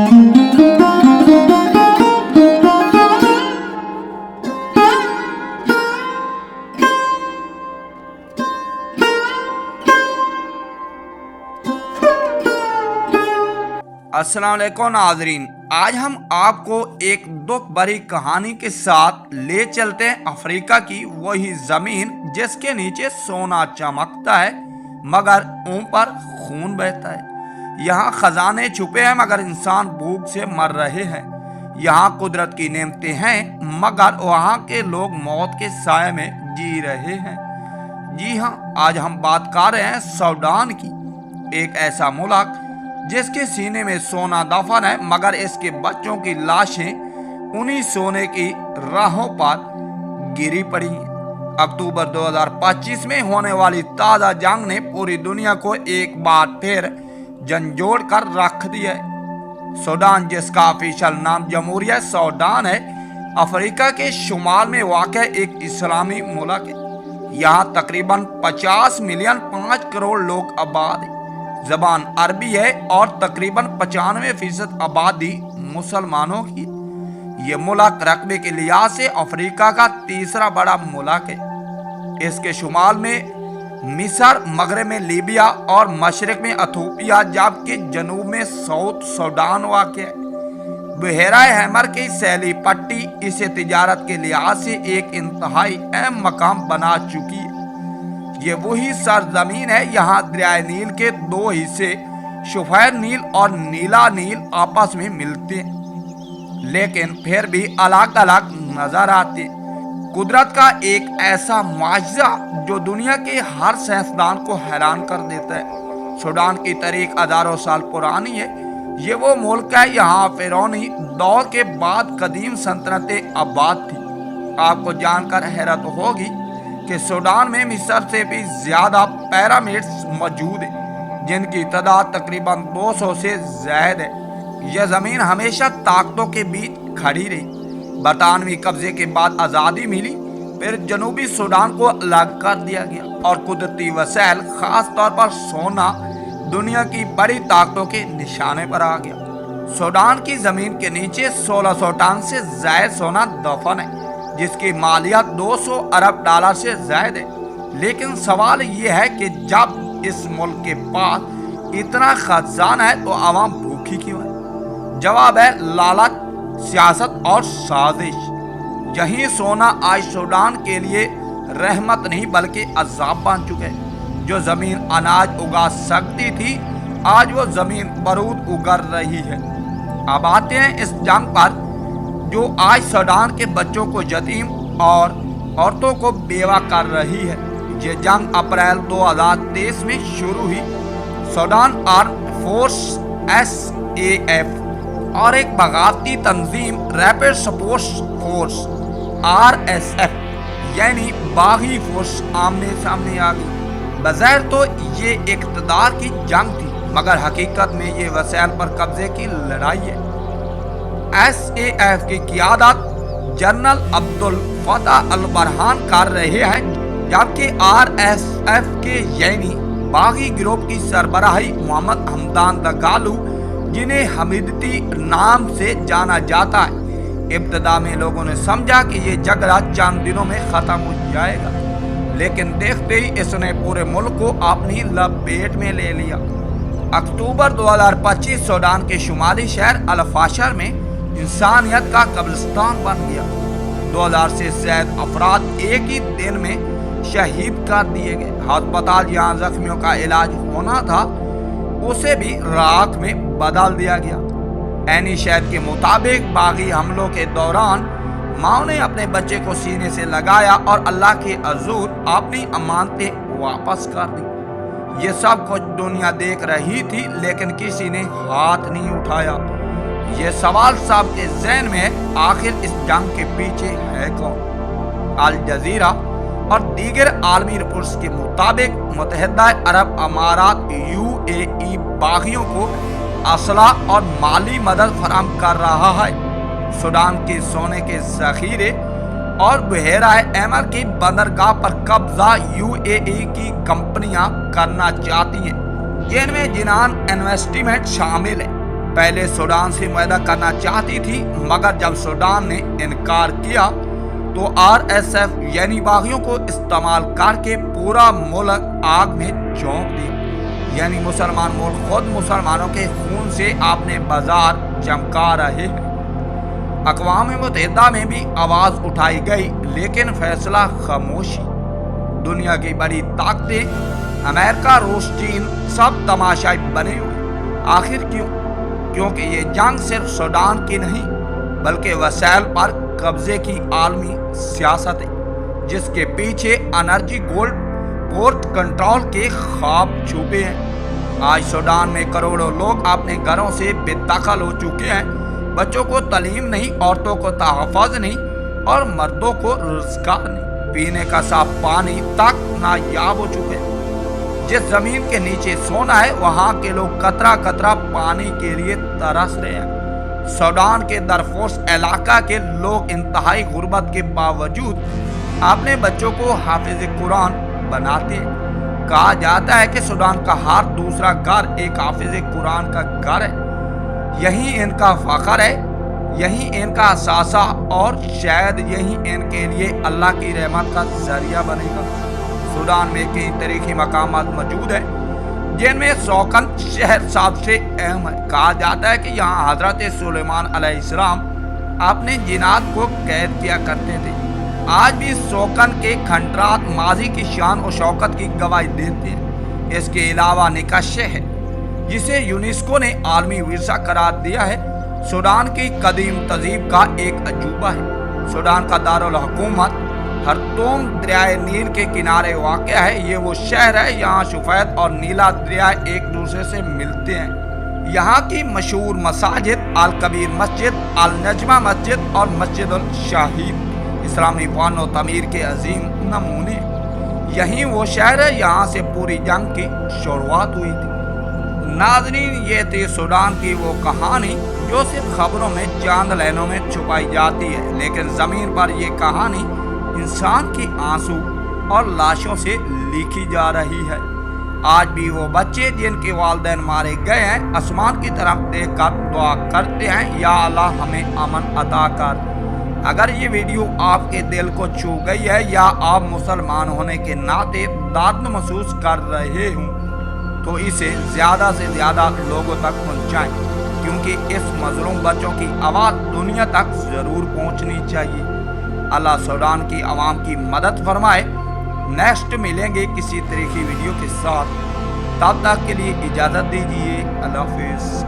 السلام علیکم ناظرین، آج ہم آپ کو ایک دکھ بھری کہانی کے ساتھ لے چلتے ہیں افریقہ کی وہی زمین جس کے نیچے سونا چمکتا ہے مگر اوپر خون بہتا ہے۔ یہاں خزانے چھپے ہیں مگر انسان بھوک سے مر رہے ہیں۔ یہاں قدرت کی نعمتیں ہیں مگر وہاں کے لوگ موت کے سائے میں جی رہے ہیں۔ جی ہاں، آج ہم بات کر رہے ہیں سوڈان کی، ایک ایسا ملک جس کے سینے میں سونا دفن ہے مگر اس کے بچوں کی لاشیں انہی سونے کی راہوں پر گری پڑی ہیں۔ اکتوبر 2025 میں ہونے والی تازہ جنگ نے پوری دنیا کو ایک بار پھر جھنجھوڑ کر رکھ دیا ہے۔ سوڈان، جس کا آفیشل نام جمہوریہ سوڈان ہے، افریقہ کے شمال میں واقع ایک اسلامی ملک ہے۔ یہاں تقریباً 50 ملین 5 کروڑ لوگ آباد ہیں۔ زبان عربی ہے اور تقریباً 95% آبادی مسلمانوں کی۔ یہ ملک رقبے کے لحاظ سے افریقہ کا تیسرا بڑا ملک ہے۔ اس کے شمال میں مصر، مغرب میں لیبیا اور مشرق میں ایتھوپیا، جبکہ جنوب میں ساؤتھ سوڈان واقع ہے۔ بحیرہ احمر کی ساحلی پٹی اسے تجارت کے لحاظ سے ایک انتہائی اہم مقام بنا چکی ہے۔ یہ وہی سرزمین ہے یہاں دریائے نیل کے دو حصے شفیر نیل اور نیلا نیل آپس میں ملتے ہیں لیکن پھر بھی الگ الگ نظر آتے ہیں۔ قدرت کا ایک ایسا معجزہ جو دنیا کے ہر سائنسدان کو حیران کر دیتا ہے۔ سوڈان کی تاریخ ہزاروں سال پرانی ہے۔ یہ وہ ملک ہے یہاں فرعونی دور کے بعد قدیم سلطنتیں آباد تھی۔ آپ کو جان کر حیرت ہوگی کہ سوڈان میں مصر سے بھی زیادہ پیرامڈز موجود ہیں جن کی تعداد تقریباً 200 سے زائد ہے۔ یہ زمین ہمیشہ طاقتوں کے بیچ کھڑی رہی۔ برطانوی قبضے کے بعد آزادی ملی، پھر جنوبی سوڈان کو الگ کر دیا گیا اور قدرتی وسائل خاص طور پر سونا دنیا کی بڑی طاقتوں کے نشانے پر آ گیا۔ سوڈان کی زمین کے نیچے 1600 ٹن سے زائد سونا دفن ہے جس کی مالیت 200 ارب ڈالر سے زائد ہے۔ لیکن سوال یہ ہے کہ جب اس ملک کے پاس اتنا خزانہ ہے تو عوام بھوکی کیوں ہے؟ جواب ہے لالچ، سیاست اور سازش۔ یہی سونا آج سوڈان کے لیے رحمت نہیں بلکہ عذاب بن چکے۔ جو زمین اناج اگا سکتی تھی آج وہ زمین بارود اگل رہی ہے۔ اب آتے ہیں اس جنگ پر جو آج سوڈان کے بچوں کو یتیم اور عورتوں کو بیوہ کر رہی ہے۔ یہ جنگ اپریل 2023 میں شروع ہوئی۔ سوڈان آرم فورس SAF اور ایک بغاوتی تنظیم ریپڈ سپورٹ فورس RSF یعنی باغی فورس آمنے سامنے آ گئی۔ بظاہر تو یہ اقتدار کی جنگ تھی مگر حقیقت میں یہ وسائل پر قبضے کی لڑائی ہے۔ SAF کی قیادت جنرل عبدالفتاح البرہان کر رہے ہیں جبکہ RSF کے یعنی باغی گروپ کی سربراہی محمد حمدان دگالو جنہیں حمیدتی نام سے جانا جاتا ہے۔ ابتدا میں لوگوں نے سمجھا کہ یہ جھگڑا چند دنوں میں ختم ہو جائے گا لیکن دیکھتے ہی اس نے پورے ملک کو اپنی لپیٹ میں لے لیا۔ اکتوبر 2025 سوڈان کے شمالی شہر الفاشر میں انسانیت کا قبرستان بن گیا۔ 2000 سے زائد افراد ایک ہی دن میں شہید کر دیے گئے۔ ہسپتال جہاں زخمیوں کا علاج ہونا تھا اسے بھی راکھ میں بدل دیا گیا۔ عینی شہد کے مطابق باغی حملوں کے دوران ماں نے اپنے بچے کو سینے سے لگایا اور اللہ کے حضور اپنی امانتیں واپس کر دی۔ یہ سب کچھ دنیا دیکھ رہی تھی لیکن کسی نے ہاتھ نہیں اٹھایا۔ یہ سوال سب کے ذہن میں ہے، آخر اس جنگ کے پیچھے ہے کون؟ الجزیرہ اور دیگر عالمی رپورٹس کے مطابق متحدہ عرب امارات UAE باغیوں کو اسلحہ اور مالی مدد فراہم کر رہا ہے۔ سوڈان کے سونے کے ذخیرے اور بحیرہ احمر کی بندرگاہ پر قبضہ UAE کی کمپنیاں کرنا چاہتی ہیں جن میں جنان انویسٹمنٹ شامل ہے۔ پہلے سوڈان سے معاہدہ کرنا چاہتی تھی، مگر جب سوڈان نے انکار کیا تو RSF یعنی باغیوں کو استعمال کر کے پورا ملک آگ میں جھونک دیا۔ یعنی مسلمان ملک خود مسلمانوں کے خون سے اپنے بازار چمکا رہے ہیں۔ اقوام متحدہ میں بھی آواز اٹھائی گئی، لیکن فیصلہ خاموشی۔ دنیا کی بڑی طاقتیں امریکہ، روس، چین سب تماشائی بنے ہوئے۔ آخر کیوں؟ کیونکہ یہ جنگ صرف سوڈان کی نہیں بلکہ وسائل پر قبضے کی عالمی سیاست ہے، جس کے پیچھے انرجی، گولڈ، پورٹ کنٹرول کے خواب چھپے ہیں۔ آج سوڈان میں کروڑوں لوگ اپنے گھروں سے بے دخل ہو چکے ہیں۔ بچوں کو تعلیم نہیں، عورتوں کو تحفظ نہیں اور مردوں کو روزگار نہیں۔ پینے کا صاف پانی تک نایاب ہو چکے ہیں۔ جس زمین کے نیچے سونا ہے، وہاں کے لوگ قطرہ قطرہ پانی کے لیے ترس رہے ہیں۔ سوڈان کے درفورس علاقہ کے لوگ انتہائی غربت کے باوجود اپنے بچوں کو حافظ قرآن بناتے ہیں۔ کہا جاتا ہے کہ سوڈان کا ہر دوسرا گھر ایک حافظ قرآن کا گھر ہے۔ یہی ان کا فخر ہے، یہی ان کا اثاثہ، اور شاید یہی ان کے لیے اللہ کی رحمت کا ذریعہ بنے گا۔ سوڈان میں کئی تاریخی مقامات موجود ہیں، جن میں سوکن شہر سب سے اہم ہے۔ کہا جاتا ہے کہ یہاں حضرت سلیمان علیہ السلام اپنے جنات کو قید کیا کرتے تھے۔ آج بھی سوکن کے کھنڈرات ماضی کی شان و شوکت کی گواہی دیتے ہیں۔ اس کے علاوہ نکاش ہے، جسے یونیسکو نے عالمی ورثہ قرار دیا ہے، سوڈان کی قدیم تہذیب کا ایک عجوبہ ہے۔ سوڈان کا دارالحکومت خرطوم دریائے نیل کے کنارے واقع ہے۔ یہ وہ شہر ہے یہاں سفید اور نیلا دریا ایک دوسرے سے ملتے ہیں۔ یہاں کی مشہور مساجد الکبیر مسجد، النجمہ مسجد اور مسجد الشہید اسلامی فن و تعمیر کے عظیم نمونے۔ یہی وہ شہر ہے یہاں سے پوری جنگ کی شروعات ہوئی تھی۔ ناظرین، یہ تھی سوڈان کی وہ کہانی جو صرف خبروں میں چاند لائنوں میں چھپائی جاتی ہے، لیکن زمین پر یہ کہانی انسان کی آنسو اور لاشوں سے لکھی جا رہی ہے۔ آج بھی وہ بچے جن کے والدین مارے گئے ہیں آسمان کی طرف دیکھ کر دعا کرتے ہیں، یا اللہ ہمیں امن عطا کر۔ اگر یہ ویڈیو آپ کے دل کو چھو گئی ہے یا آپ مسلمان ہونے کے ناطے درد محسوس کر رہے ہوں تو اسے زیادہ سے زیادہ لوگوں تک پہنچائیں، کیونکہ اس مظلوم بچوں کی آواز دنیا تک ضرور پہنچنی چاہیے۔ اللہ سوڈان کی عوام کی مدد فرمائے۔ نیکسٹ ملیں گے کسی تاریخی ویڈیو کے ساتھ، تب تک کے لیے اجازت دیجیے۔ اللہ حافظ۔